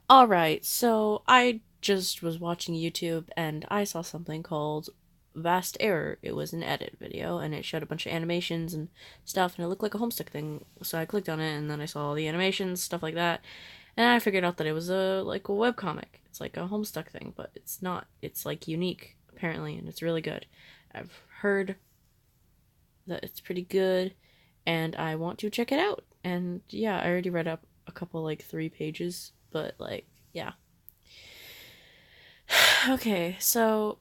Alright, so I just was watching YouTube and I saw something called Vast Error. It was an edit video and it showed a bunch of animations and stuff and it looked like a Homestuck thing. So I clicked on it and then I saw all the animations, stuff like that. And I figured out that it was a webcomic. It's like a Homestuck thing, but it's not. It's like unique apparently and it's really good. I've heard that it's pretty good and I want to check it out. And yeah, I already read up a couple like 3 pages, but like yeah. Okay, so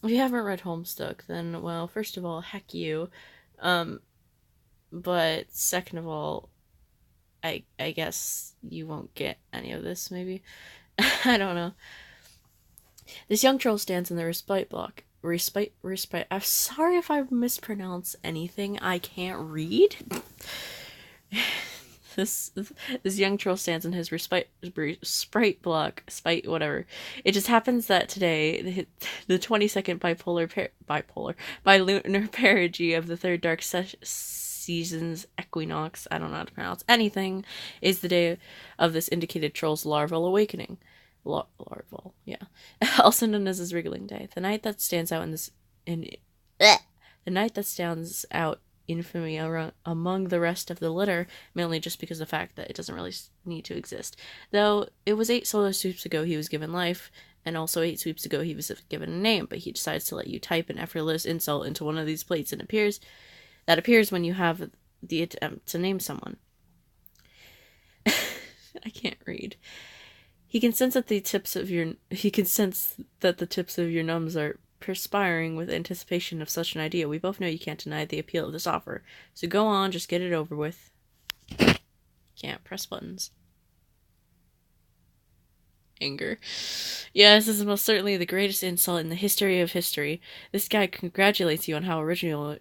if you haven't read Homestuck, then well, first of all, heck you. Um, but second of all, I guess you won't get any of this. Maybe I don't know. This young troll stands in the respite block. Respite. I'm sorry if I mispronounce anything. I can't read. this this young troll stands in his sprite block, spite whatever. It just happens that today, the 22nd bilunar perigee of the third season's equinox, I don't know how to pronounce anything, is the day of this indicated troll's larval awakening. Larval, yeah. Also known as his wriggling day. The night that stands out in this in the night that stands out infamy among the rest of the litter, mainly just because of the fact that it doesn't really need to exist. Though it was 8 solar sweeps ago he was given life, and also 8 sweeps ago he was given a name, but he decides to let you type an effortless insult into one of these plates, and appears when you have the attempt to name someone. I can't read. He can sense that the tips of your numbs are perspiring with anticipation of such an idea. We both know you can't deny the appeal of this offer. So go on, just get it over with. Can't press buttons. Anger. Yes, this is most certainly the greatest insult in the history of history. This guy congratulates you on how original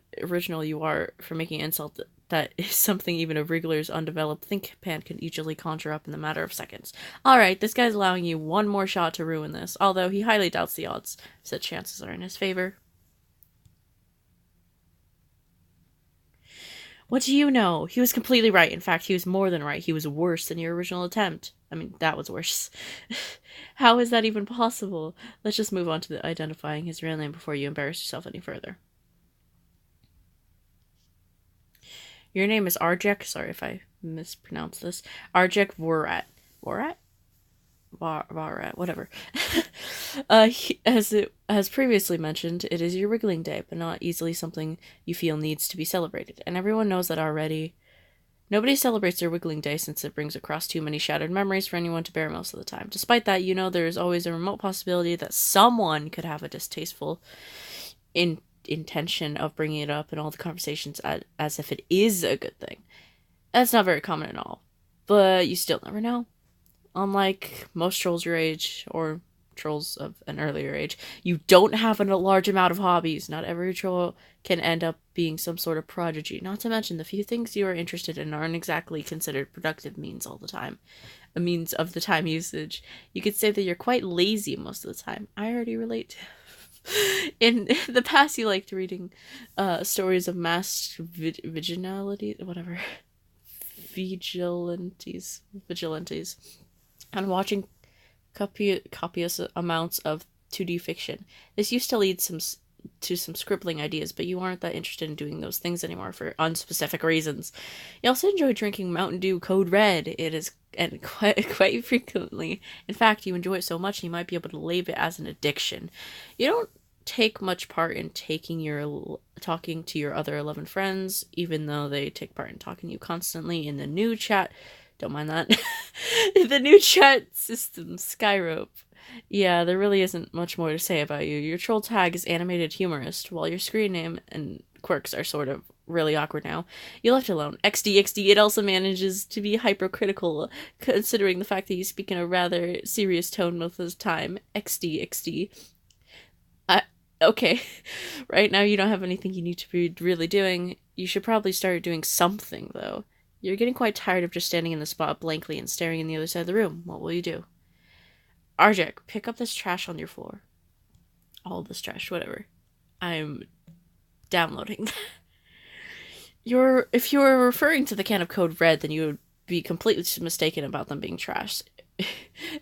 you are for making an insult that is something even a Wriggler's undeveloped think pan can easily conjure up in the matter of seconds. Alright, this guy's allowing you one more shot to ruin this, although he highly doubts the odds, so chances are in his favor. What do you know? He was completely right. In fact, he was more than right. He was worse than your original attempt. I mean, that was worse. How is that even possible? Let's just move on to identifying his real name before you embarrass yourself any further. Your name is Arjek. Sorry if I mispronounced this. Arjek Vorat. Vorat? Varat, whatever. As previously mentioned, it is your wriggling day, but not easily something you feel needs to be celebrated. And everyone knows that already. Nobody celebrates their wriggling day since it brings across too many shattered memories for anyone to bear most of the time. Despite that, you know there is always a remote possibility that someone could have a distasteful intention of bringing it up in all the conversations as if it is a good thing. That's not very common at all, but you still never know. Unlike most trolls your age, or trolls of an earlier age, you don't have a large amount of hobbies. Not every troll can end up being some sort of prodigy. Not to mention, the few things you are interested in aren't exactly considered productive means all the time. A means of the time usage. You could say that you're quite lazy most of the time. I already relate. In the past, you liked reading stories of masked vigilante, whatever, vigilantes, and watching copious amounts of 2D fiction. This used to lead to some scribbling ideas, but you aren't that interested in doing those things anymore for unspecific reasons. You also enjoy drinking Mountain Dew Code Red. It is, and quite frequently. In fact, you enjoy it so much you might be able to label it as an addiction. You don't take much part in talking to your other 11 friends, even though they take part in talking to you constantly in the new chat. Don't mind that. The new chat system, Skyrope. Yeah, there really isn't much more to say about you. Your troll tag is animated humorist, while your screen name and quirks are sort of really awkward now. You left alone. XD. It also manages to be hypercritical, considering the fact that you speak in a rather serious tone most of the time. XD. Okay. Right now you don't have anything you need to be really doing. You should probably start doing something, though. You're getting quite tired of just standing in the spot blankly and staring in the other side of the room. What will you do? Arjek, pick up this trash on your floor. All this trash, whatever. I'm downloading. If you were referring to the can of Code Red, then you would be completely mistaken about them being trash.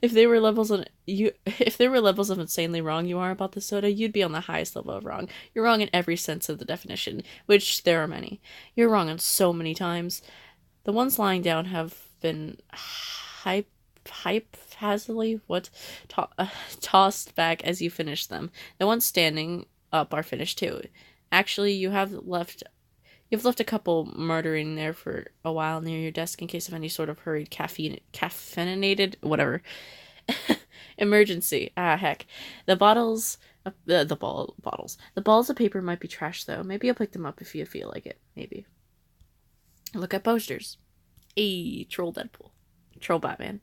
if there were levels of if there were levels of insanely wrong you are about the soda, you'd be on the highest level of wrong. You're wrong in every sense of the definition, which there are many. You're wrong on so many times. The ones lying down have been haphazardly tossed back as you finish them. The ones standing up are finished too. Actually, you've left a couple murdering there for a while near your desk in case of any sort of hurried caffeinated whatever emergency. Ah, heck, the bottles. Bottles. The balls of paper might be trash though. Maybe you'll pick them up if you feel like it. Maybe. Look at posters. Troll Deadpool. Troll Batman.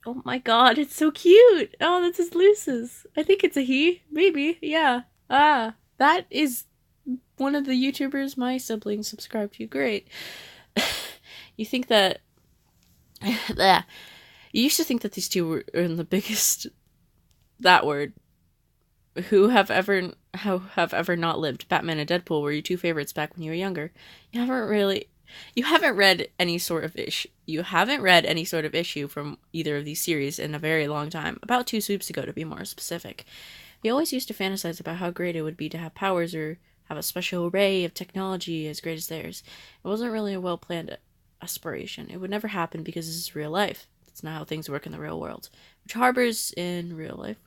Oh my god, it's so cute. Oh, that's his Lucis. I think it's a he. Maybe. Yeah. Ah, that is one of the YouTubers my siblings subscribe to. Great. You think that... you used to think that these two were in the biggest... that word. Who have ever not lived. Batman and Deadpool were your two favorites back when you were younger. You haven't read any sort of issue from either of these series in a very long time. About 2 sweeps ago, to be more specific. You always used to fantasize about how great it would be to have powers or have a special array of technology as great as theirs. It wasn't really a well-planned aspiration. It would never happen because this is real life. That's not how things work in the real world, which harbors real life.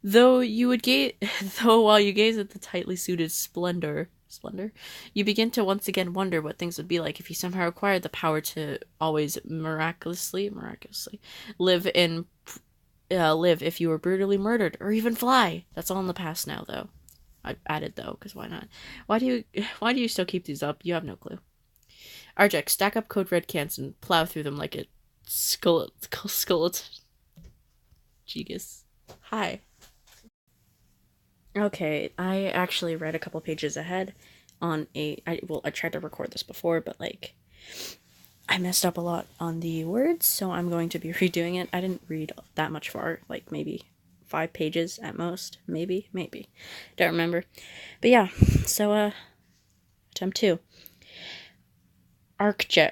Though while you gaze at the tightly suited splendor, you begin to once again wonder what things would be like if you somehow acquired the power to always miraculously live if you were brutally murdered, or even fly. That's all in the past now, though. I added though, because why not? Why do you still keep these up? You have no clue. Arjek, stack up Code Red cans and plow through them like a skeleton. Jigus. Hi. Okay, I actually read a couple pages ahead on I tried to record this before, but I messed up a lot on the words, so I'm going to be redoing it. I didn't read that much far, maybe 5 pages at most, maybe. Don't remember. But yeah, so attempt 2. Arjek,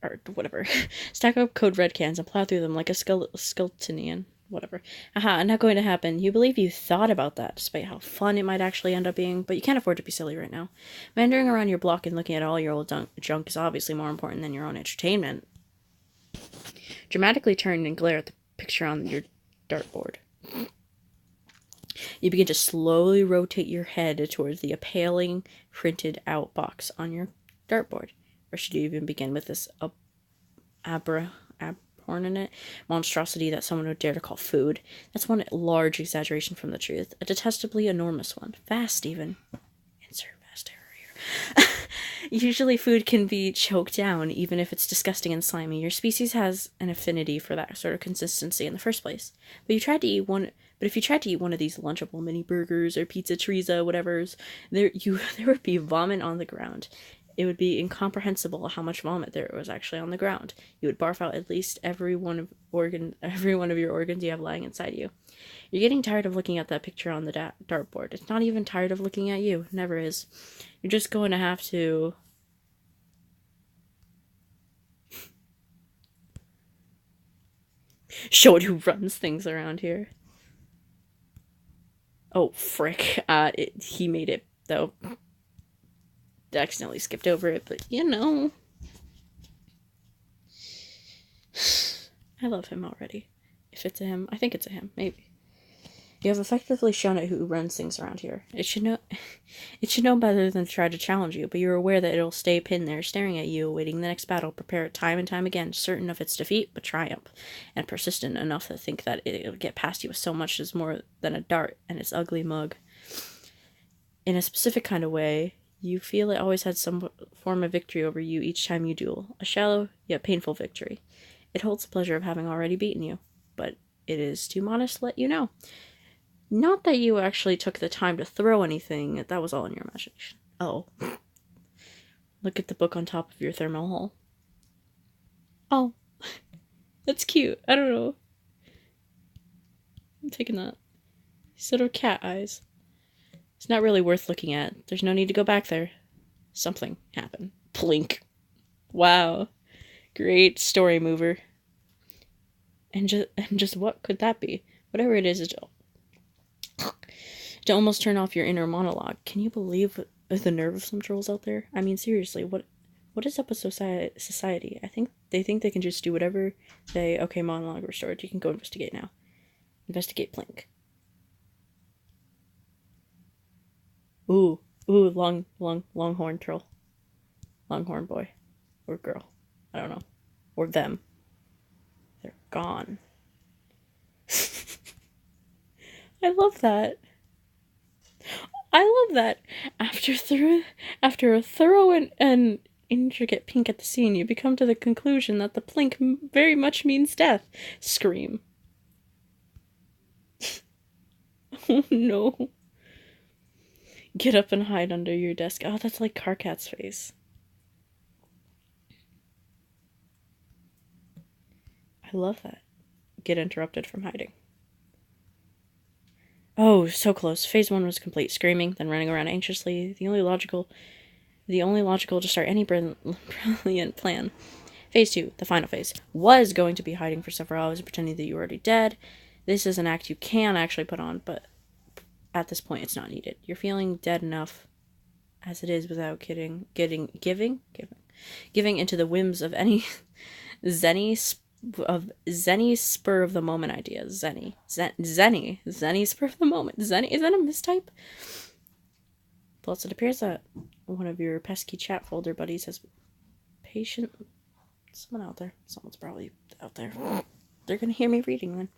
or whatever. Stack up Code Red cans and plow through them like a skeletonian. Whatever. Not going to happen. You believe you thought about that, despite how fun it might actually end up being, but you can't afford to be silly right now. Wandering around your block and looking at all your old junk is obviously more important than your own entertainment. Dramatically turn and glare at the picture on your dartboard. You begin to slowly rotate your head towards the appalling printed out box on your dartboard. Or should you even begin with this abhorrent monstrosity that someone would dare to call food? That's one large exaggeration from the truth. A detestably enormous one. Vast, even. Insert vast error here. Usually food can be choked down, even if it's disgusting and slimy. Your species has an affinity for that sort of consistency in the first place. But if you tried to eat one of these lunchable mini burgers or pizza chorizo, whatever's, there would be vomit on the ground. It would be incomprehensible how much vomit there was actually on the ground. You would barf out at least every one of your organs you have lying inside you. You're getting tired of looking at that picture on the dartboard. It's not even tired of looking at you. It never is. You're just going to have to... show it who runs things around here. Oh, frick. He made it, though. Accidentally skipped over it, but I love him already. If it's a him, I think it's a him, maybe. You have effectively shown it who runs things around here. It should know better than to try to challenge you, but you're aware that it'll stay pinned there, staring at you, awaiting the next battle, prepared time and time again, certain of its defeat, but triumph, and persistent enough to think that it'll get past you with so much as more than a dart and its ugly mug. In a specific kind of way, you feel it always had some form of victory over you each time you duel, a shallow yet painful victory. It holds the pleasure of having already beaten you, but it is too modest to let you know. Not that you actually took the time to throw anything, that was all in your imagination. Oh. Look at the book on top of your thermal hull. Oh. That's cute. I don't know. I'm taking that. Sort of cat eyes. It's not really worth looking at. There's no need to go back there. Something happened. Plink. Wow. Great story mover. And just what could that be? Whatever it is, to almost turn off your inner monologue. Can you believe the nerve of some trolls out there? I mean, seriously, what is up with society? I think they can just do whatever they... Okay, monologue restored. You can go investigate now. Investigate Plink. Ooh, longhorn troll. Longhorn boy. Or girl. I don't know. Or them. They're gone. I love that. I love that. After a thorough and intricate peek at the scene, you become to the conclusion that the plink very much means death. Scream. Oh no. Get up and hide under your desk. Oh, that's like Carcat's face. I love that. Get interrupted from hiding. Oh, so close. Phase 1 was complete. Screaming, then running around anxiously. The only logical to start any brilliant plan. Phase 2, the final phase, was going to be hiding for several hours and pretending that you were already dead. This is an act you can actually put on, but at this point it's not needed. You're feeling dead enough as it is without giving into the whims of any Zenny spur of the moment idea. Zenny spur of the moment. Zenny, is that a mistype? Plus, it appears that one of your pesky chat folder buddies has someone's probably out there. They're gonna hear me reading then.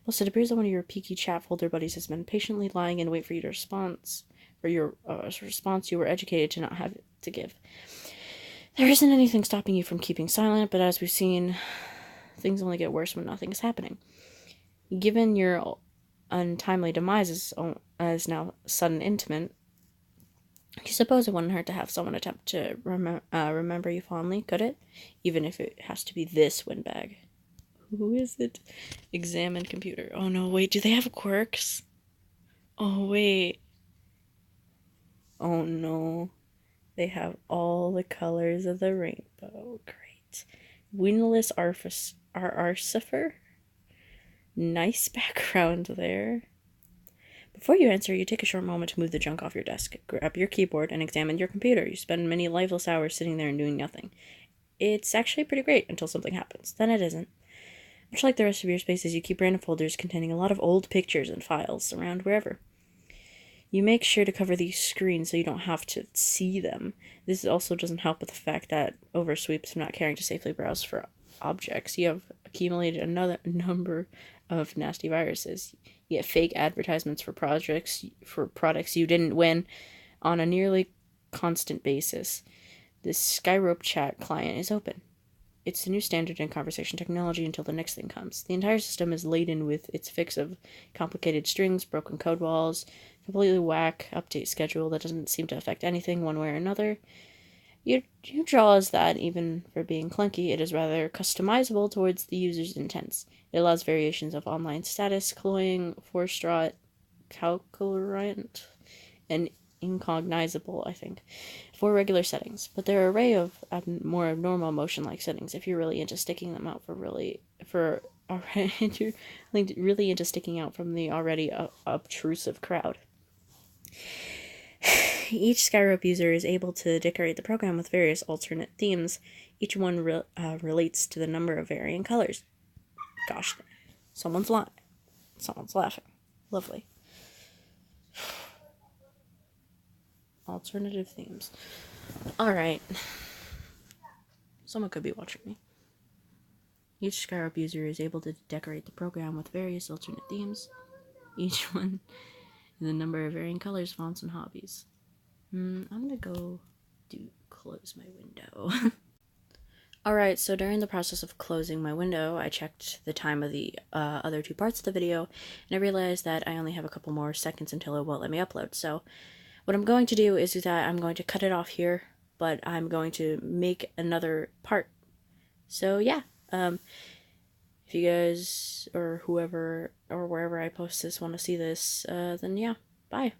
Plus, it appears that one of your peaky chat folder buddies has been patiently lying in wait for your response you were educated to not have to give. There isn't anything stopping you from keeping silent, but as we've seen, things only get worse when nothing is happening. Given your untimely demise as now sudden intimate, I suppose it wouldn't hurt to have someone attempt to remember you fondly, could it? Even if it has to be this windbag. Who is it? Examine computer. Oh no, wait, do they have quirks? Oh wait. Oh no. They have all the colors of the rainbow. Great. Windless Arcifer? Nice background there. Before you answer, you take a short moment to move the junk off your desk, grab your keyboard, and examine your computer. You spend many lifeless hours sitting there and doing nothing. It's actually pretty great until something happens. Then it isn't. Much like the rest of your spaces, you keep random folders containing a lot of old pictures and files around wherever. You make sure to cover these screens so you don't have to see them. This also doesn't help with the fact that oversweeps of not caring to safely browse for objects. You have accumulated another number of nasty viruses. You get fake advertisements for products you didn't win on a nearly constant basis. This Skyrope chat client is open. It's the new standard in conversation technology until the next thing comes. The entire system is laden with its fix of complicated strings, broken code walls, completely whack update schedule that doesn't seem to affect anything one way or another. You draws that, even for being clunky, it is rather customizable towards the user's intents. It allows variations of online status, cloying, four-strot, calculant, and incognizable, I think, for regular settings. But there are an array of more abnormal motion-like settings if you're really into sticking them out really into sticking out from the already obtrusive crowd. Each Skyrope user is able to decorate the program with various alternate themes. Each one relates to the number of varying colors. Gosh, someone's lying. Someone's laughing. Lovely. Alternative themes. Alright. Someone could be watching me. Each Skyrope user is able to decorate the program with various alternate themes. Each one is a number of varying colors, fonts, and hobbies. I'm gonna go close my window. Alright, so during the process of closing my window, I checked the time of the other two parts of the video, and I realized that I only have a couple more seconds until it won't let me upload. So what I'm going to do is that I'm going to cut it off here, but I'm going to make another part. So yeah, if you guys or whoever or wherever I post this want to see this, then yeah, bye.